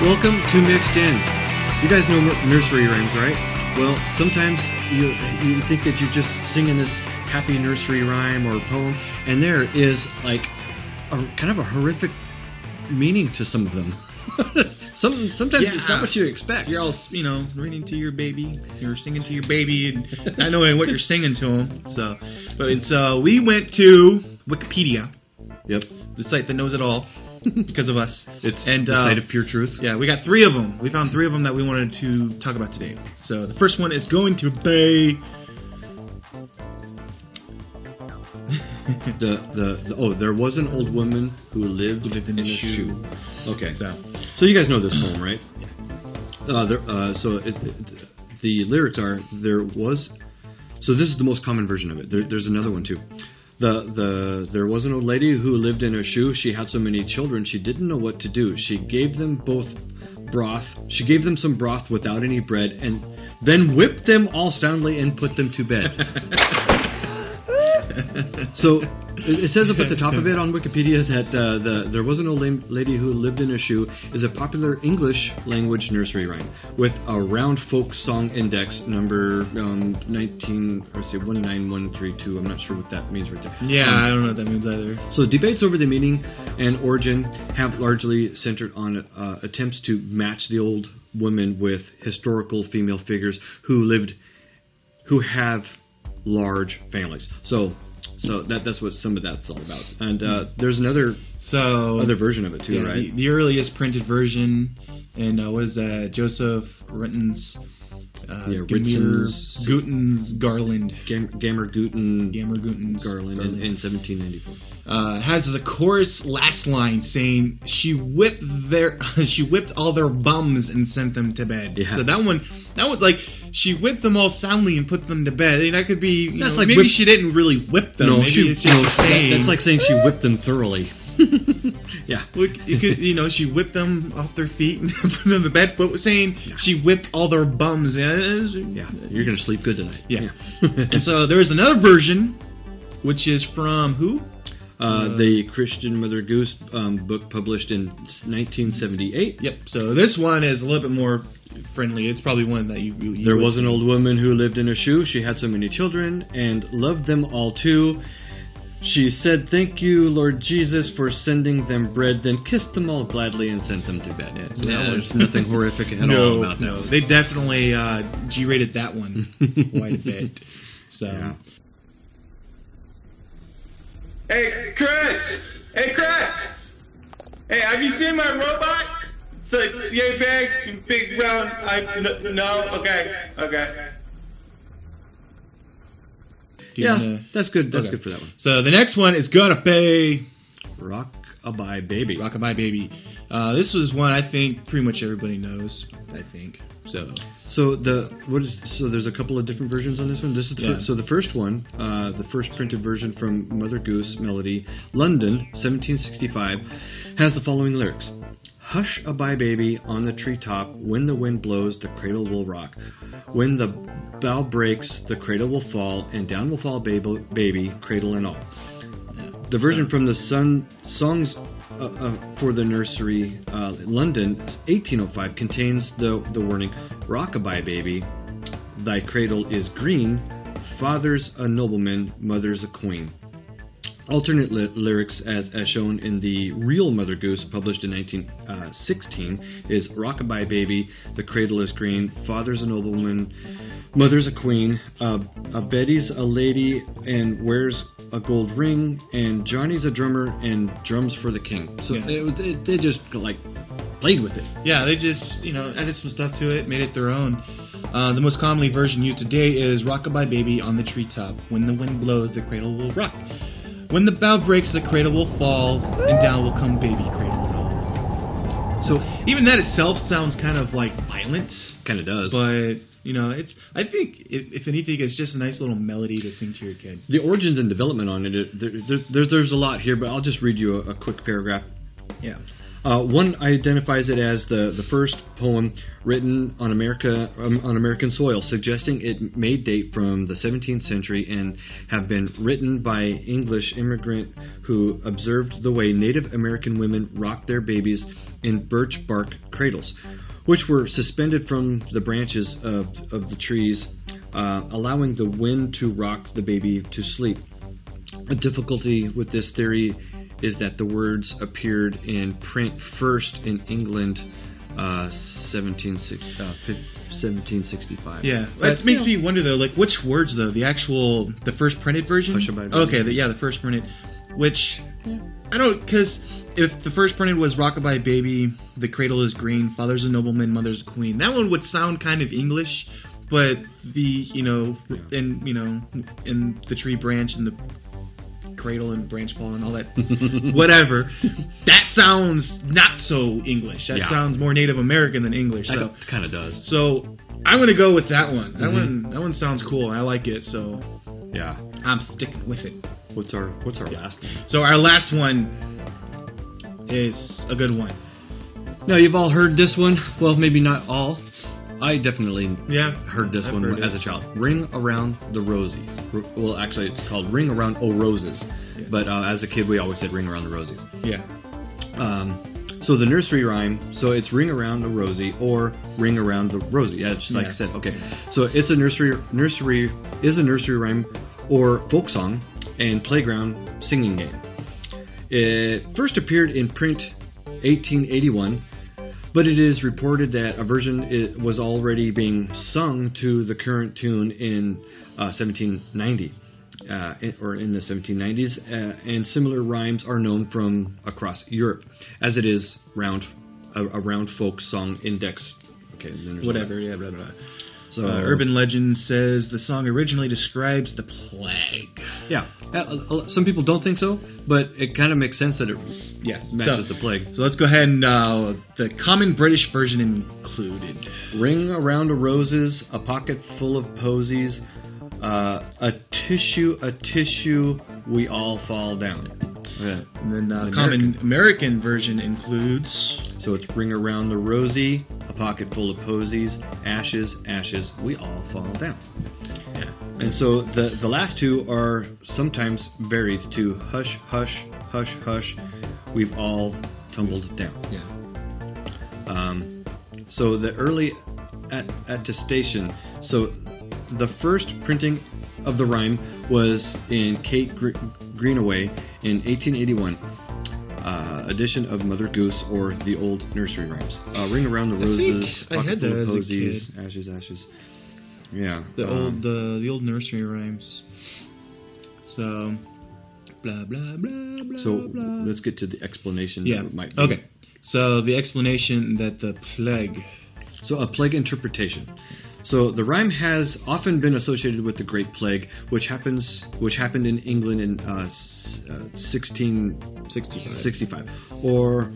Welcome to Mixed In. You guys know nursery rhymes, right? Well, sometimes you think that you're just singing this happy nursery rhyme or poem, and there is like a kind of a horrific meaning to some of them. Sometimes it's not what you expect. You're all, reading to your baby. You're singing to your baby and not knowing what you're singing to him. So we went to Wikipedia. Yep. The site that knows it all because of us. It's the site of pure truth. Yeah, we got 3 of them. We found 3 of them that we wanted to talk about today. So the first one is going to be... there was an old woman who lived in a shoe. Okay. So you guys know this poem, right? The lyrics are, there was... So this is the most common version of it. There's another one, too. There was an old lady who lived in a shoe. She had so many children, she didn't know what to do. She gave them both broth. She gave them some broth without any bread, and then whipped them all soundly and put them to bed. So it says up at the top of it on Wikipedia that there was an old lady who lived in a shoe is a popular English language nursery rhyme with a round folk song index number 19132. I'm not sure what that means right there. Yeah, I don't know what that means either. So debates over the meaning and origin have largely centered on attempts to match the old woman with historical female figures who have large families. So that's what some of that's all about. And there's other version of it too, right? The earliest printed version, and was Joseph Ritten's Guten's Garland. Gammer-Guten's Garland in 1794. Has the chorus last line saying, "She whipped all their bums and sent them to bed." Yeah. So that one like, she whipped them all soundly and put them to bed. I mean, that could be, maybe she didn't really whip them. No, maybe that's like saying she whipped them thoroughly. Yeah. You could, she whipped them off their feet and put them to bed, but saying she whipped all their bums. Yeah, you're going to sleep good tonight. Yeah. And so there's another version, which is from who? The Christian Mother Goose book published in 1978. Yep. So this one is a little bit more friendly. It's probably one that you There was an old woman who lived in a shoe. She had so many children and loved them all too. She said, "Thank you, Lord Jesus, for sending them bread, then kissed them all gladly and sent them to bed." Yeah, so there's nothing horrific at all about that. No, they definitely G-rated that one quite a bit. So... Yeah. Hey, Chris! Hey, have you seen my robot? It's like yay big round. No? Okay. Yeah, that's good. That's good for that one. So the next one is gonna be Rock-a-bye Baby. Rock-a-bye Baby. This was one I think pretty much everybody knows. I think so. So there's a couple of different versions on this one. This is the first one, the first printed version from Mother Goose Melody, London, 1765, has the following lyrics. "Hush-a-bye baby on the treetop, when the wind blows, the cradle will rock. When the bough breaks, the cradle will fall, and down will fall baby, cradle and all." The version from the Songs for the Nursery, London, 1805, contains the warning, "Rock-a-bye baby, thy cradle is green, father's a nobleman, mother's a queen." Alternate lyrics, as shown in the Real Mother Goose, published in 1916, is "Rock-a-bye baby, the cradle is green, father's a nobleman, mother's a queen, Betty's a lady and wears a gold ring, and Johnny's a drummer and drums for the king." So they just played with it. Yeah, they just added some stuff to it, made it their own. The most commonly version used today is "Rock-a-bye baby on the treetop. When the wind blows, the cradle will rock. When the bough breaks, the cradle will fall, and down will come baby, cradle and all." So even that itself sounds kind of like violent. Kind of does. But I think if anything, it's just a nice little melody to sing to your kid. The origins and development on it, there's a lot here, but I'll just read you a quick paragraph. Yeah. One identifies it as the first poem written on American soil, suggesting it may date from the 17th century and have been written by English immigrant who observed the way Native American women rocked their babies in birch bark cradles, which were suspended from the branches of the trees, allowing the wind to rock the baby to sleep. A difficulty with this theory is that the words appeared in print first in England 1765. Yeah, that makes me wonder though, like which words though? The first printed version? Okay, the first printed, which I don't, because if the first printed was "Rockabye Baby, the cradle is green, father's a nobleman, mother's a queen," that one would sound kind of English, but in the tree branch and the cradle and branch fall and all that whatever, that sounds not so English. That sounds more Native American than English. So it kind of does. So I'm gonna go with that one. That one sounds cool. I like it. So yeah, I'm sticking with it. What's our last one? So our last one is a good one. Now you've all heard this one. Well, maybe not all. I definitely heard this one as a child. Ring Around the Rosies. Well, actually, it's called Ring Around O Roses. Yeah. But as a kid, we always said Ring Around the Rosies. Yeah. So the nursery rhyme, so it's Ring Around the Rosie or Ring Around the Rosie. Yeah, just like I said. Okay. So it's a nursery rhyme or folk song and playground singing game. It first appeared in print 1881. But it is reported that a version was already being sung to the current tune in 1790, or in the 1790s, and similar rhymes are known from across Europe, as it is a round folk song index. Okay, whatever, yeah, blah, blah. So, urban legend says the song originally describes the plague. Yeah, some people don't think so, but it kind of makes sense that it matches the plague. So let's go ahead and the common British version included. Ring around the roses, a pocket full of posies, a tissue, we all fall down. Okay. And then the common American version includes... So it's Ring Around the Rosie, a pocket full of posies, ashes, we all fall down. Yeah. And so the last two are sometimes varied to hush, hush, hush, hush, we've all tumbled down. Yeah. So the early attestation, so the first printing of the rhyme was in Kate Greenaway in 1881. Edition of Mother Goose or the old nursery rhymes. Ring Around the Roses, pocket full of posies, ashes. Yeah. The old nursery rhymes. So, blah blah blah blah. So blah. Let's get to the explanation. Yeah. That it might be. Okay. So the explanation that the plague. So a plague interpretation. So the rhyme has often been associated with the Great Plague, which happened in England in 1665, or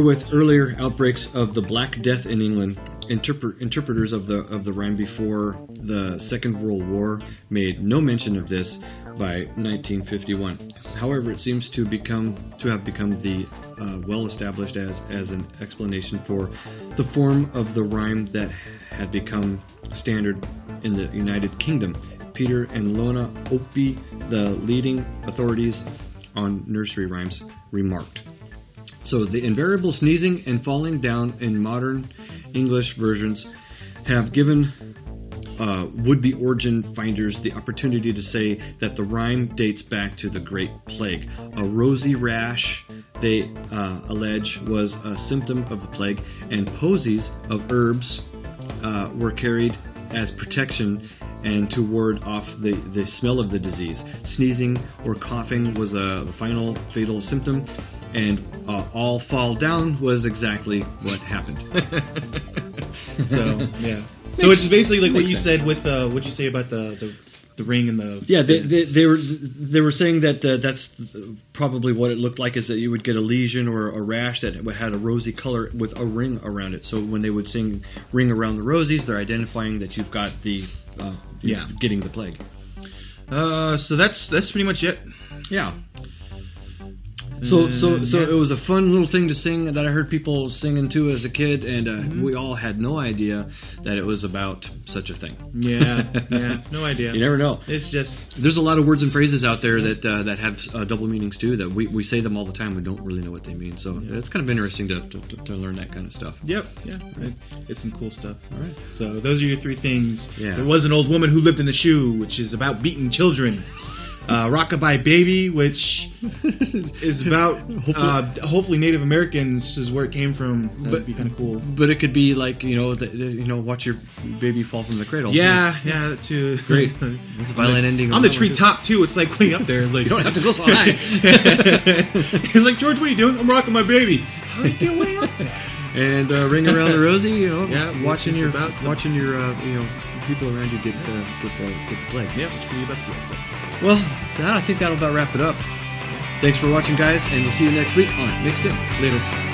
with earlier outbreaks of the Black Death in England. Interpreters of the rhyme before the Second World War made no mention of this by 1951. However, it seems to have become the well established as an explanation for the form of the rhyme that had become standard in the United Kingdom. Peter and Lona Opie, the leading authorities on nursery rhymes, remarked. So the invariable sneezing and falling down in modern English versions have given would-be origin finders the opportunity to say that the rhyme dates back to the Great Plague. A rosy rash, they allege, was a symptom of the plague, and posies of herbs were carried as protection and to ward off the smell of the disease. Sneezing or coughing was the final fatal symptom, and all fall down was exactly what happened. So, yeah. So it's basically like what you said with what'd you say about the ring and the... Yeah, they were saying that that's probably what it looked like, is that you would get a lesion or a rash that had a rosy color with a ring around it. So when they would sing Ring Around the Rosies, they're identifying that you've got the getting the plague. So that's pretty much it. Yeah. So it was a fun little thing to sing that I heard people singing too as a kid, and we all had no idea that it was about such a thing. Yeah, no idea. You never know. It's just there's a lot of words and phrases out there that have double meanings too. That we say them all the time. We don't really know what they mean. So it's kind of interesting to learn that kind of stuff. Yep. Yeah. It's some cool stuff. All right. So those are your three things. Yeah. There was an old woman who lived in the shoe, which is about beating children. Rockabye Baby, which is about hopefully Native Americans is where it came from. That'd be kind of cool. But it could be like watch your baby fall from the cradle. Yeah, that too. Great. That's a violent ending. On the treetop too. It's like way up there. It's like you don't have to go so high. It's like, George, what are you doing? I'm rocking my baby. How do you get way up there? And Ring Around the Rosie. Watching your people around you get the play. Yeah, it's really about the episode. Well, I think that'll about wrap it up. Thanks for watching, guys, and we'll see you next week on Mixed In. Later.